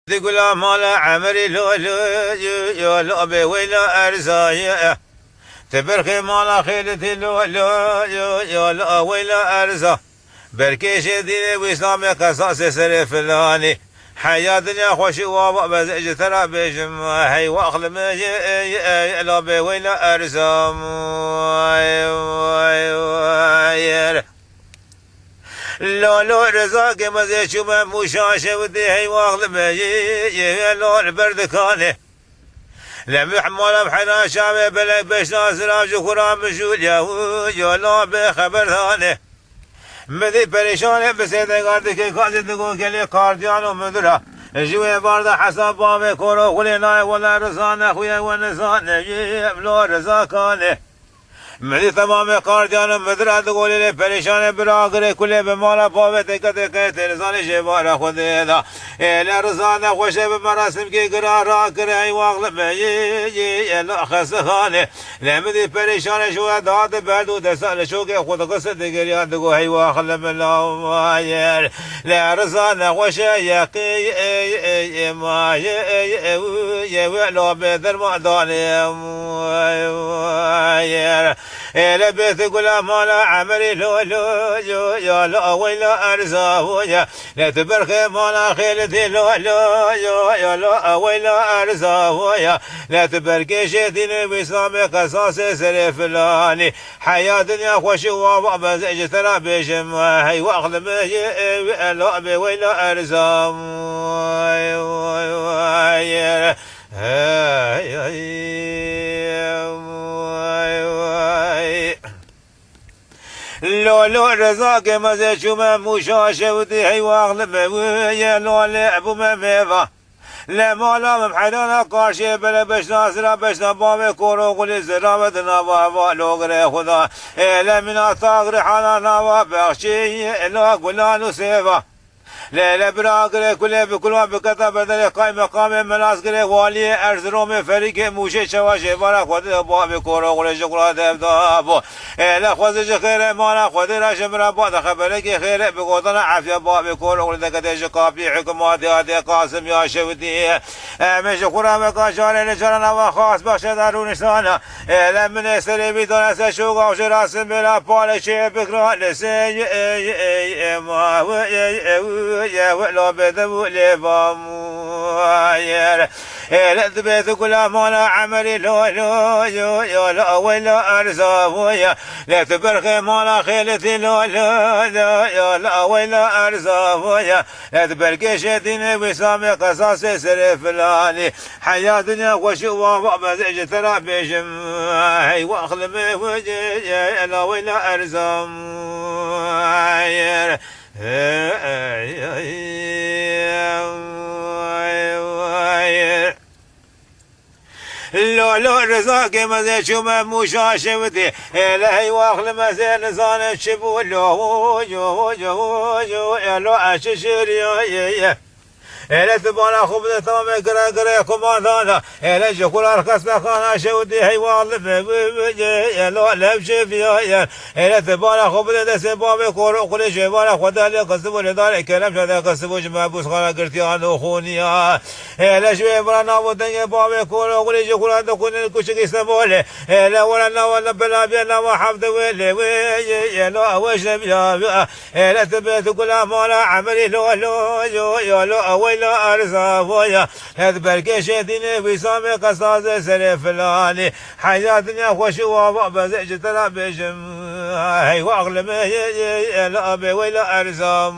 تقول ما لا عمري لو لو بويلا أرزايا تبرخي ما لا خيلتي لو لو ويلا أرزا بركيش ديني وإسلامي قصاص سري فلاني حياة دنيا خوشي وابا بزيج ترى بيجم هي واخل مجي لو بويلا أرزا لو رزاق مزي شوم مشاشة ودي هي واخذ مجي لو البرد كانه لم حمال بحنا شامي بلك بش ناصر جكرا مشول يا لا بخبر ثاني مدي بريشان بسيطة قاردك قاعد تقول كلي كارديان ومدرا جوي بارد حساب بامي كورو ولينا ولا رزان اخويا ونزان لو رزاقانه مدي تمام کاردیان مدرد گولی پریشان براغره کلی به مالا پاوه تکت که ترزان شبار خود دا لرزان خوشه به مراسم که گرا را کره ای واغل میی الا خسخانه لمدی پریشان شو داد بردو دسال شو که خود قصد گریاد گو هی واغل ملایر لرزان خوشه یقی ما ولو بدر ما دانم إلى بيت قول ما لا عمري لو يا لا ويلا أرزاويا لا تبرخي ما لا خيلتي لو يا لا ويلا أرزاويا لا تبركي شيتي وإسلامي قصاص سري فلاني حياة دنيا خوشي وابا بزيج ترى بيشم هي واخذ مجي لا ويلا أرزاويا لو رزاق مزي شوم مشاشة ودي هي واغلب ويا لو لعبوا ميفا لا مالا محيدانا قاشي بلا بش ناصرا بش نبامي كورو قولي زرابة نبابا لو غري خدا لا من اطاق رحانا نبا بخشي لا قولانو سيفا لا براغره كله بكل بكتا بدل قائم مقام مناسكره والي ارزروم فريق موشه شواشه بارا خود باب كورو قول شكرا دبدابو لا خوازج خير مانا خود راش مرا بعد خبره که خير بقودنا عافيه باب كورو قول دكتش قابي حكومات هذه قاسم يا شودي مش خورا مكاشار نشان و خاص بخش درونشان لا من سري بدون سشو قاش راس بلا بالش بكرا لسي ما يا ولا بدو لباموير لا تبيت كل ما لا عمري لو يا لا ولا أرزاويا لا تبرخي ما لا خيلتي لو يا لا ولا أرزاويا لا تبركي شديني وسامي قصاص سري فلاني حياة دنيا وشو وابا زيج ترى بيشم هي واخل وجه لا ولا أرزاويا لو رزاق مزي شوم مشاشة ودي لا هي واخل مزي نزان شبو لو لو أششري إلى تبانا خوب تمام قرا كماندانا إلى جكول أرخص بخانا شودي هي والله لو لبش فيها إلى تبانا خوب تسباب كورو كل شيء بانا خدا لي قصبوا لدار كلام شذا قصبوا جماعة بوس خانا قرتيان وخونيا إلى شوي برانا ودنيا باب كورو كل جكول تكون الكشك يسموله إلى ولا بلا بينا وحفظ ويلي لو وش بيا إلى تبت كل ما لا عملي لو لا أرزاويا هذ بركي شديني وسامي قصاص سري فلاني حياة دنيا خوشي وابا بزيج ترى بيشم هي واغل لا أبي ولا أرزاويا